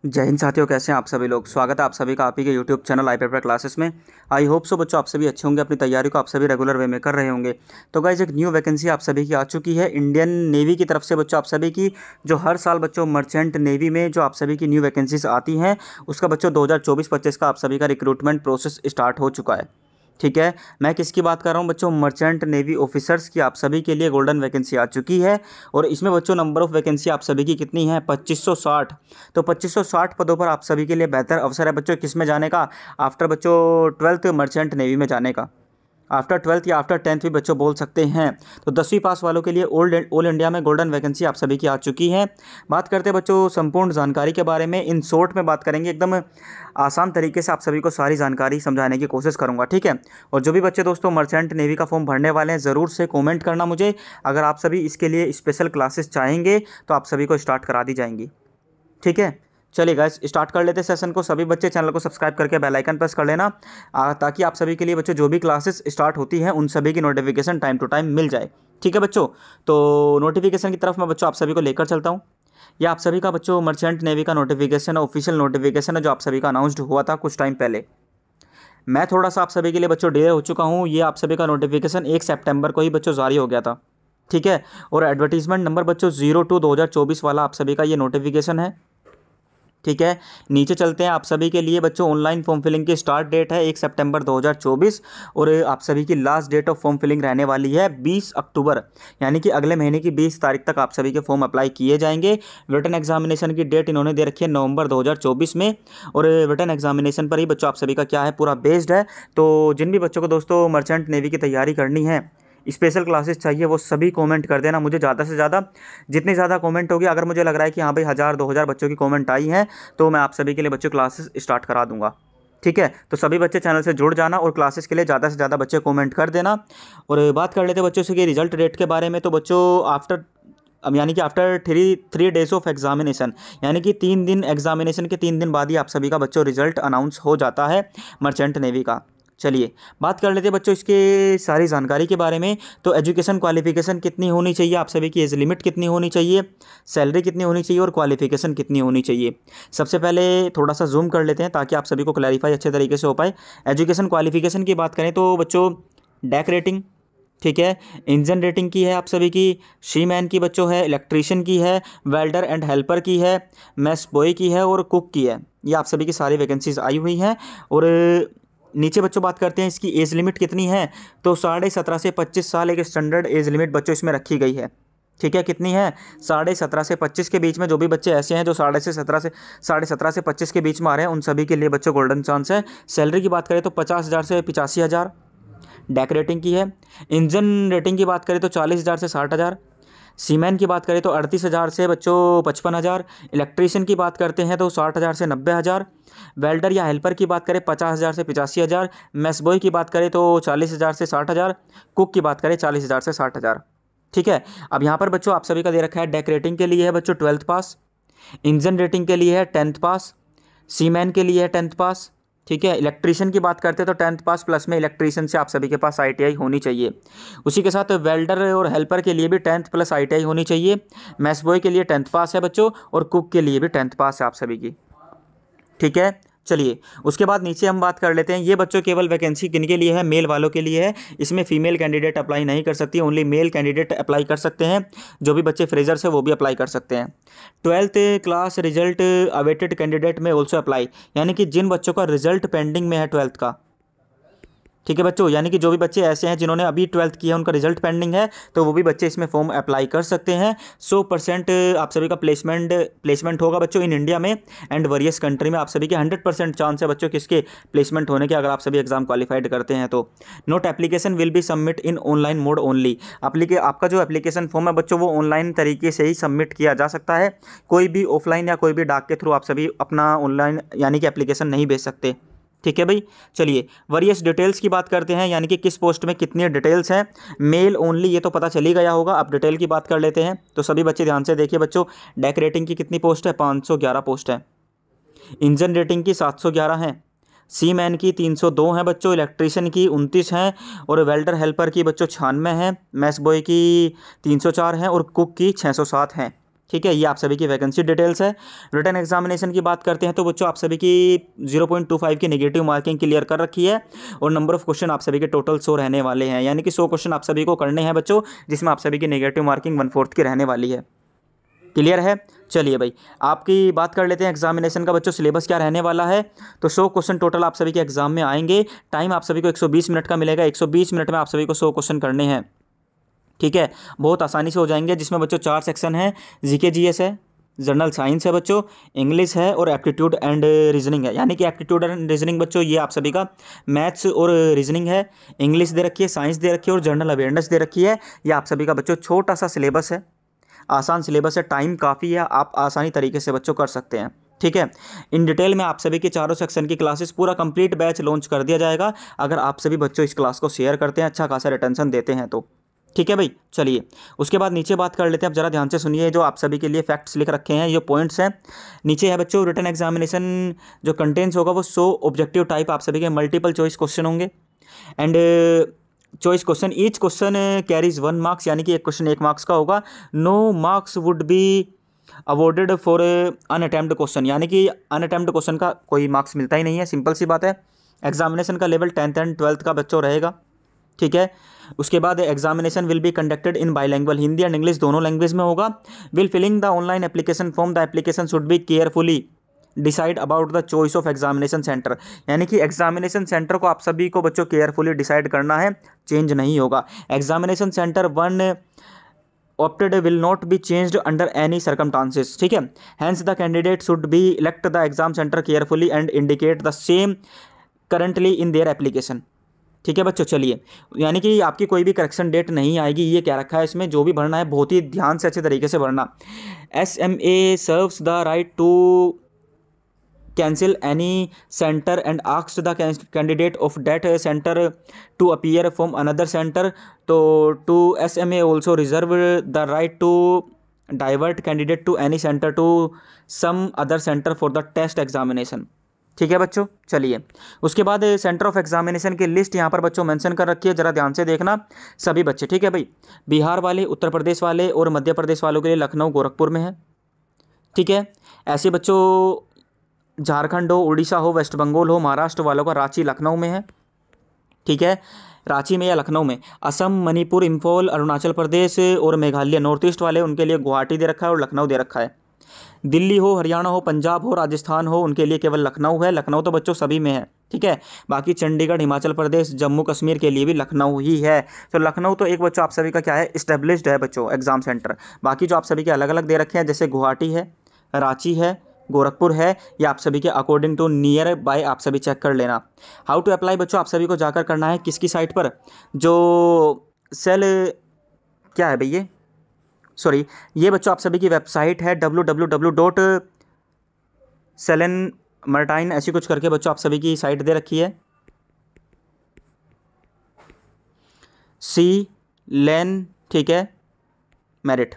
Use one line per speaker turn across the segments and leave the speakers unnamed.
जय हिंद साथियों, कैसे हैं आप सभी लोग। स्वागत है आप सभी का आप ही के YouTube channel I paper classes में। आई होप सो बच्चों आप सभी अच्छे होंगे, अपनी तैयारी को आप सभी रेगुलर वे में कर रहे होंगे। तो गाइज एक न्यू वैकेंसी आप सभी की आ चुकी है इंडियन नेवी की तरफ से बच्चों आप सभी की, जो हर साल बच्चों मर्चेंट नेवी में जो आप सभी की न्यू वैकेंसीज आती हैं उसका बच्चों 2024-25 का आप सभी का रिक्रूटमेंट प्रोसेस स्टार्ट हो चुका है। ठीक है, मैं किसकी बात कर रहा हूँ बच्चों, मर्चेंट नेवी ऑफिसर्स की आप सभी के लिए गोल्डन वैकेंसी आ चुकी है। और इसमें बच्चों नंबर ऑफ़ वैकेंसी आप सभी की कितनी है, 2560। तो 2560 पदों पर आप सभी के लिए बेहतर अवसर है बच्चों किस में जाने का, आफ्टर बच्चों 12th मर्चेंट नेवी में जाने का। आफ्टर 12th या आफ्टर 10th भी बच्चों बोल सकते हैं। तो 10वीं पास वालों के लिए ऑल इंडिया में गोल्डन वैकेंसी आप सभी की आ चुकी है। बात करते हैं बच्चों संपूर्ण जानकारी के बारे में, इन शॉर्ट में बात करेंगे, एकदम आसान तरीके से आप सभी को सारी जानकारी समझाने की कोशिश करूंगा। ठीक है, और जो भी बच्चे दोस्तों मर्चेंट नेवी का फॉर्म भरने वाले हैं ज़रूर से कॉमेंट करना मुझे। अगर आप सभी इसके लिए स्पेशल क्लासेस चाहेंगे तो आप सभी को स्टार्ट करा दी जाएंगी। ठीक है, चलिए गाइस स्टार्ट कर लेते हैं सेशन को। सभी बच्चे चैनल को सब्सक्राइब करके बेल आइकन प्रेस कर लेना ताकि आप सभी के लिए बच्चों जो भी क्लासेस स्टार्ट होती हैं उन सभी की नोटिफिकेशन टाइम टू टाइम मिल जाए। ठीक है बच्चों, तो नोटिफिकेशन की तरफ मैं बच्चों आप सभी को लेकर चलता हूँ। ये आप सभी का बच्चों मर्चेंट नेवी का नोटिफिकेशन है, ऑफिशियल नोटिफिकेशन है जो आप सभी का अनाउंस्ड हुआ था कुछ टाइम पहले। मैं थोड़ा सा आप सभी के लिए बच्चों डिले हो चुका हूँ। ये आप सभी का नोटिफिकेशन 1 सितंबर को ही बच्चों जारी हो गया था। ठीक है, और एडवर्टीजमेंट नंबर बच्चों 02/2024 वाला आप सभी का ये नोटिफिकेशन है। ठीक है, नीचे चलते हैं। आप सभी के लिए बच्चों ऑनलाइन फॉर्म फिलिंग की स्टार्ट डेट है 1 सितंबर 2024 और आप सभी की last date of form filling रहने वाली है 20 अक्टूबर, यानी कि अगले महीने की 20 तारीख तक आप सभी के फॉर्म अप्लाई किए जाएंगे। रिटन एग्जामिनेशन की डेट इन्होंने दे रखी है नवंबर 2024 में, और रिटन एग्जामिनेशन पर ही बच्चों आप सभी का क्या है पूरा बेस्ड है। तो जिन भी बच्चों को दोस्तों मर्चेंट नेवी की तैयारी करनी है, स्पेशल क्लासेस चाहिए, वो सभी कमेंट कर देना मुझे ज़्यादा से ज़्यादा। जितनी ज़्यादा कमेंट होगी, अगर मुझे लग रहा है कि हाँ भाई 1000-2000 बच्चों की कमेंट आई हैं तो मैं आप सभी के लिए बच्चों क्लासेस स्टार्ट करा दूंगा। ठीक है, तो सभी बच्चे चैनल से जुड़ जाना और क्लासेस के लिए ज़्यादा से ज़्यादा बच्चे कमेंट कर देना। और बात कर लेते हैं बच्चों से कि रिजल्ट डेट के बारे में। तो बच्चों आफ्टर यानी कि after three days of examination, यानी कि 3 दिन एग्जामिनेशन के 3 दिन बाद ही आप सभी का बच्चों रिजल्ट अनाउंस हो जाता है मर्चेंट नेवी का। चलिए बात कर लेते हैं बच्चों इसके सारी जानकारी के बारे में। तो एजुकेशन क्वालिफिकेशन कितनी होनी चाहिए, आप सभी की एज लिमिट कितनी होनी चाहिए, सैलरी कितनी होनी चाहिए और क्वालिफिकेशन कितनी होनी चाहिए। सबसे पहले थोड़ा सा जूम कर लेते हैं ताकि आप सभी को क्लैरिफाई अच्छे तरीके से हो पाए। एजुकेशन क्वालिफिकेशन की बात करें तो बच्चों डैक रेटिंग, ठीक है, इंजन रेटिंग की है आप सभी की, शीमैन की बच्चों है, इलेक्ट्रीशियन की है, वेल्डर एंड हेल्पर की है, मैस बॉय की है और कुक की है। ये आप सभी की सारी वैकेंसीज आई हुई हैं। और नीचे बच्चों बात करते हैं इसकी एज लिमिट कितनी है। तो 17.5 से 25 साल एक स्टैंडर्ड एज लिमिट बच्चों इसमें रखी गई है। ठीक है, कितनी है, 17.5 से 25 के बीच में। जो भी बच्चे ऐसे हैं जो 17.5 से 25 के बीच में आ रहे हैं उन सभी के लिए बच्चों गोल्डन चांस है। सैलरी की बात करें तो 50,000 से 85,000 डैक रेटिंग की है। इंजन रेटिंग की बात करें तो 40,000 से 60,000। सीमैन की बात करें तो 38,000 से बच्चों 55,000। इलेक्ट्रीशियन की बात करते हैं तो 60,000 से 90,000। वेल्डर या हेल्पर की बात करें 50,000 से 85,000। मेस बॉय की बात करें तो 40,000 से 60,000। कुक की बात करें 40,000 से 60,000। ठीक है, अब यहाँ पर बच्चों आप सभी का दे रखा है डेक रेटिंग के लिए है बच्चों 12th पास, इंजन रेटिंग के लिए है 10th पास, सीमैन के लिए है 10th पास। ठीक है, इलेक्ट्रीशियन की बात करते हैं तो 10th पास प्लस में इलेक्ट्रीशियन से आप सभी के पास ITI होनी चाहिए। उसी के साथ वेल्डर और हेल्पर के लिए भी 10th प्लस ITI होनी चाहिए। मैस बॉय के लिए 10th पास है बच्चों और कुक के लिए भी 10th पास है आप सभी की। ठीक है, चलिए उसके बाद नीचे हम बात कर लेते हैं। ये बच्चों केवल वैकेंसी किन के लिए है, मेल वालों के लिए है। इसमें फीमेल कैंडिडेट अप्लाई नहीं कर सकती, ओनली मेल कैंडिडेट अप्लाई कर सकते हैं। जो भी बच्चे फ्रेजर्स है वो भी अप्लाई कर सकते हैं। 12th class result awaited candidate में ऑल्सो अप्लाई, यानी कि जिन बच्चों का रिजल्ट पेंडिंग में है 12th का। ठीक है बच्चों, यानी कि जो भी बच्चे ऐसे हैं जिन्होंने अभी 12th किया उनका रिजल्ट पेंडिंग है तो वो भी बच्चे इसमें फॉर्म अप्लाई कर सकते हैं। 100% आप सभी का प्लेसमेंट होगा बच्चों इन इंडिया में एंड वेरियस कंट्री में। आप सभी के 100% चांस है बच्चों किसके प्लेसमेंट होने के, अगर आप सभी एग्जाम क्वालिफाइड करते हैं तो। Note application will be submit in online mode only. आपका जो एप्लीकेशन फॉर्म है बच्चों वो ऑनलाइन तरीके से ही सबमिट किया जा सकता है, कोई भी ऑफलाइन या कोई भी डाक के थ्रू आप सभी अपना ऑनलाइन यानी कि एप्लीकेशन नहीं भेज सकते। ठीक है भाई, चलिए वरियस डिटेल्स की बात करते हैं, यानी कि किस पोस्ट में कितनी डिटेल्स हैं। मेल ओनली ये तो पता चल ही गया होगा, अब डिटेल की बात कर लेते हैं। तो सभी बच्चे ध्यान से देखिए बच्चों, डेक रेटिंग की कितनी पोस्ट है, 511 पोस्ट है। इंजन रेटिंग की 711 है। सी मैन की 302 हैं बच्चों, इलेक्ट्रीशियन की 29 हैं और वेल्डर हेल्पर की बच्चों 96 हैं। मैस बॉय की 304 हैं और कुक की 607 हैं। ठीक है, ये आप सभी की वैकेंसी डिटेल्स है। रिटन एग्जामिनेशन की बात करते हैं तो बच्चों आप सभी की 0.25 की नेगेटिव मार्किंग क्लियर कर रखी है और नंबर ऑफ क्वेश्चन आप सभी के टोटल 100 रहने वाले हैं, यानी कि 100 क्वेश्चन आप सभी को करने हैं बच्चों, जिसमें आप सभी की नेगेटिव मार्किंग 1/4 की रहने वाली है। क्लियर है। चलिए भाई आपकी बात कर लेते हैं एग्जामिनेशन का बच्चों सिलेबस क्या रहने वाला है। तो 100 क्वेश्चन टोटल आप सभी के एग्जाम में आएंगे। टाइम आप सभी को 120 मिनट का मिलेगा। 120 मिनट में आप सभी को 100 क्वेश्चन करने हैं। ठीक है, बहुत आसानी से हो जाएंगे, जिसमें बच्चों 4 सेक्शन है। जीके जीएस है, जनरल साइंस है बच्चों, इंग्लिश है और एप्टीट्यूड एंड रीजनिंग है। यानी कि एप्टीट्यूड एंड रीजनिंग बच्चों ये आप सभी का मैथ्स और रीजनिंग है। इंग्लिश दे रखी है, साइंस दे रखी है और जनरल अवेयरनेस दे रखी है। ये आप सभी का बच्चों छोटा सा सिलेबस है, आसान सिलेबस है, टाइम काफ़ी है, आप आसानी तरीके से बच्चों कर सकते हैं। ठीक है, इन डिटेल में आप सभी के चारों सेक्शन की क्लासेस पूरा कंप्लीट बैच लॉन्च कर दिया जाएगा, अगर आप सभी बच्चों इस क्लास को शेयर करते हैं, अच्छा खासा रिटेंशन देते हैं तो। ठीक है भाई, चलिए उसके बाद नीचे बात कर लेते हैं। अब जरा ध्यान से सुनिए, जो आप सभी के लिए फैक्ट्स लिख रखे हैं, ये पॉइंट्स हैं। नीचे है बच्चों रिटन एग्जामिनेशन जो कंटेंट्स होगा वो 100 ऑब्जेक्टिव टाइप आप सभी के मल्टीपल चॉइस क्वेश्चन होंगे and choice question, each question carries 1 marks, यानी कि एक क्वेश्चन 1 मार्क्स का होगा। No marks would be awarded for unattempted question, यानी कि अनअटेम्प्ट क्वेश्चन का कोई मार्क्स मिलता ही नहीं है, सिंपल सी बात है। एग्जामिनेशन का लेवल 10th एंड 12th का बच्चों रहेगा। ठीक है, उसके बाद examination will be conducted in bilingual, Hindi and English दोनों लैंग्वेज में होगा। Will filling the online application form, the application should be carefully decide about the choice of examination centre, यानी कि एग्जामिनेशन सेंटर को आप सभी को बच्चों केयरफुली डिसाइड करना है, चेंज नहीं होगा। Examination centre 1 opted will not be changed under any circumstances। ठीक है, hence the candidate should be elect the exam center carefully and indicate the same currently in their application। ठीक है बच्चों, चलिए यानी कि आपकी कोई भी करेक्शन डेट नहीं आएगी, ये क्या रखा है इसमें, जो भी भरना है बहुत ही ध्यान से अच्छे तरीके से भरना। SMA serves the right to cancel any center and asks the candidate of that center to appear from another center, तो to SMA also reserve the right to divert candidate to any center to some other center for the test examination। ठीक है बच्चों, चलिए उसके बाद centre of examination की list यहाँ पर बच्चों मेंशन कर रखी है, जरा ध्यान से देखना सभी बच्चे। ठीक है भाई, बिहार वाले, उत्तर प्रदेश वाले और मध्य प्रदेश वालों के लिए लखनऊ गोरखपुर में है। ठीक है, ऐसे बच्चों झारखंड हो, उड़ीसा हो, वेस्ट बंगाल हो, महाराष्ट्र वालों का रांची लखनऊ में है। ठीक है, रांची में या लखनऊ में। असम, मणिपुर, इम्फाल, अरुणाचल प्रदेश और मेघालय नॉर्थ ईस्ट वाले, उनके लिए गुवाहाटी दे रखा है और लखनऊ दे रखा है। दिल्ली हो, हरियाणा हो, पंजाब हो, राजस्थान हो, उनके लिए केवल लखनऊ है। लखनऊ तो बच्चों सभी में है। ठीक है, बाकी चंडीगढ़, हिमाचल प्रदेश, जम्मू कश्मीर के लिए भी लखनऊ ही है। तो लखनऊ तो एक बच्चों आप सभी का क्या है, इस्टेब्लिश्ड है बच्चों एग्जाम सेंटर। बाकी जो आप सभी के अलग अलग दे रखे हैं, जैसे गुवाहाटी है, रांची है, गोरखपुर है, या आप सभी के अकॉर्डिंग टू नियर बाय आप सभी चेक कर लेना। हाउ टू अप्लाई बच्चों आप सभी को जाकर करना है किसकी साइट पर, जो सेल क्या है भैया, सॉरी ये बच्चों आप सभी की वेबसाइट है www.selenmartine ऐसी कुछ करके बच्चों आप सभी की साइट दे रखी है। CLEN, ठीक है, मेरिट,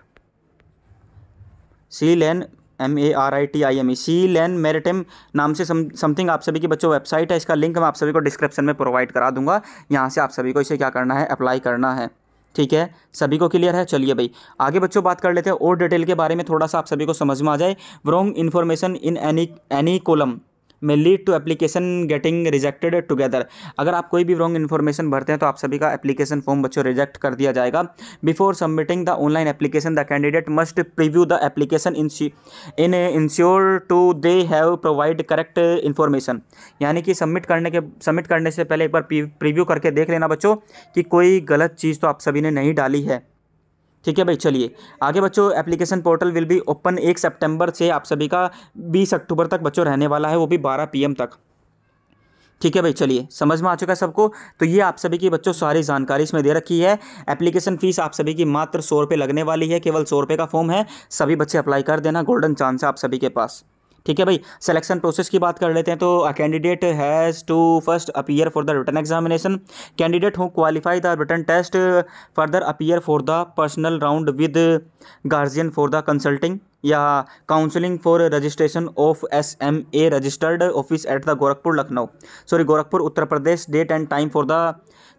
CLEN MARITIME, CLEN मेरिटिम नाम से समथिंग आप सभी की बच्चों वेबसाइट है। इसका लिंक मैं आप सभी को डिस्क्रिप्शन में प्रोवाइड करा दूंगा, यहाँ से आप सभी को इसे क्या करना है, अप्लाई करना है। ठीक है, सभी को क्लियर है। चलिए भाई आगे बच्चों बात कर लेते हैं और डिटेल के बारे में, थोड़ा सा आप सभी को समझ में आ जाए। Wrong information in any column में lead to application getting rejected together, अगर आप कोई भी रॉन्ग इन्फॉर्मेशन भरते हैं तो आप सभी का एप्लीकेशन फॉर्म बच्चों रिजेक्ट कर दिया जाएगा। Before submitting the online application the candidate must preview the application in ensure to they have provide correct information, यानी कि सबमिट करने से पहले एक बार प्रीव्यू करके देख लेना बच्चों कि कोई गलत चीज़ तो आप सभी ने नहीं डाली है। ठीक है भाई, चलिए आगे बच्चों। Application portal will be open 1 सितंबर से आप सभी का 20 अक्टूबर तक बच्चों रहने वाला है, वो भी 12 PM तक। ठीक है भाई, चलिए समझ में आ चुका है सबको। तो ये आप सभी की बच्चों सारी जानकारी इसमें दे रखी है। एप्लीकेशन फीस आप सभी की मात्र 100 रुपये लगने वाली है, केवल 100 रुपये का फॉर्म है, सभी बच्चे अप्लाई कर देना, गोल्डन चांस है आप सभी के पास। ठीक है भाई, सिलेक्शन प्रोसेस की बात कर लेते हैं। तो a candidate has to first appear for the written examination, candidate who qualify the written test further appear for the personal round with guardian for the consulting, या counselling for registration of SMA registered office at the Gorakhpur Lucknow, sorry Gorakhpur Uttar Pradesh, date and time for the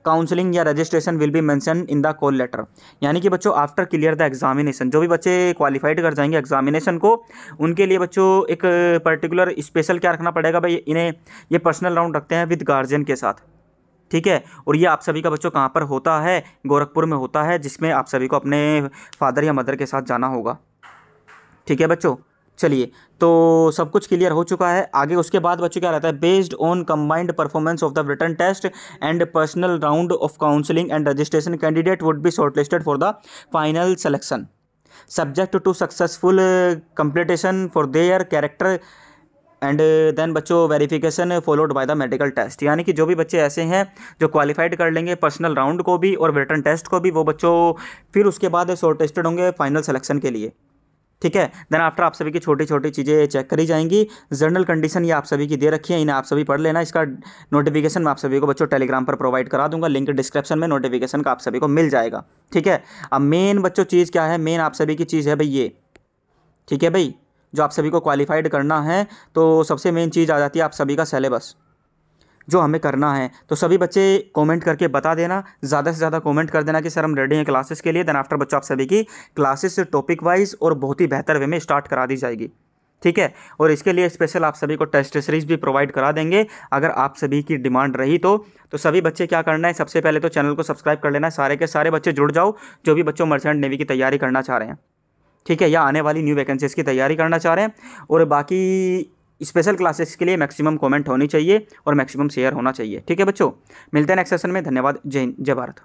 counselling या registration will be mention in the call letter. यानी कि बच्चों after clear the examination, जो भी बच्चे qualified कर जाएंगे एग्जामिनेशन को, उनके लिए बच्चों एक पर्टिकुलर स्पेशल क्या रखना पड़ेगा भाई, इन्हें ये पर्सनल राउंड रखते हैं विद गार्जियन के साथ, ठीक है। और ये आप सभी का बच्चों कहाँ पर होता है, गोरखपुर में होता है, जिसमें आप सभी को अपने फादर या मदर के साथ जाना होगा, ठीक है बच्चों। चलिए, तो सब कुछ क्लियर हो चुका है। आगे उसके बाद बच्चों क्या रहता है, based on combined performance of the written test and personal round of counselling and registration, candidate would be shortlisted for the final selection subject to successful completion for their character and then बच्चों verification followed by the medical test. यानी कि जो भी बच्चे ऐसे हैं जो qualified कर लेंगे पर्सनल राउंड को भी और रिटन टेस्ट को भी, वो बच्चों फिर उसके बाद शॉर्ट लिस्टेड होंगे फाइनल सिलेक्शन के लिए, ठीक है। देन आफ्टर आप सभी की छोटी छोटी चीज़ें चेक करी जाएंगी। जर्नल कंडीशन ये आप सभी की दे रखी है, इन्हें आप सभी पढ़ लेना। इसका नोटिफिकेशन मैं आप सभी को बच्चों टेलीग्राम पर प्रोवाइड करा दूंगा, लिंक डिस्क्रिप्शन में नोटिफिकेशन का आप सभी को मिल जाएगा, ठीक है। अब मेन बच्चों चीज़ क्या है, मेन आप सभी की चीज़ है भाई ये, ठीक है भाई, जो आप सभी को क्वालिफाइड करना है तो सबसे मेन चीज़ आ जाती है आप सभी का सिलेबस जो हमें करना है। तो सभी बच्चे कमेंट करके बता देना, ज़्यादा से ज़्यादा कमेंट कर देना कि सर हम रेडी हैं क्लासेस के लिए। देन आफ्टर बच्चों आप सभी की क्लासेस टॉपिक वाइज और बहुत ही बेहतर वे में स्टार्ट करा दी जाएगी, ठीक है। और इसके लिए स्पेशल आप सभी को टेस्ट सीरीज भी प्रोवाइड करा देंगे अगर आप सभी की डिमांड रही तो सभी बच्चे क्या करना है, सबसे पहले तो चैनल को सब्सक्राइब कर लेना है। सारे के सारे बच्चे जुड़ जाओ जो भी बच्चों मर्चेंट नेवी की तैयारी करना चाह रहे हैं, ठीक है, या आने वाली न्यू वैकेंसीज की तैयारी करना चाह रहे हैं। और बाकी स्पेशल क्लासेस के लिए मैक्सिमम कमेंट होनी चाहिए और मैक्सिमम शेयर होना चाहिए, ठीक है बच्चों। मिलते हैं नेक्स्ट सेशन में। धन्यवाद। जय हिंद, जय भारत।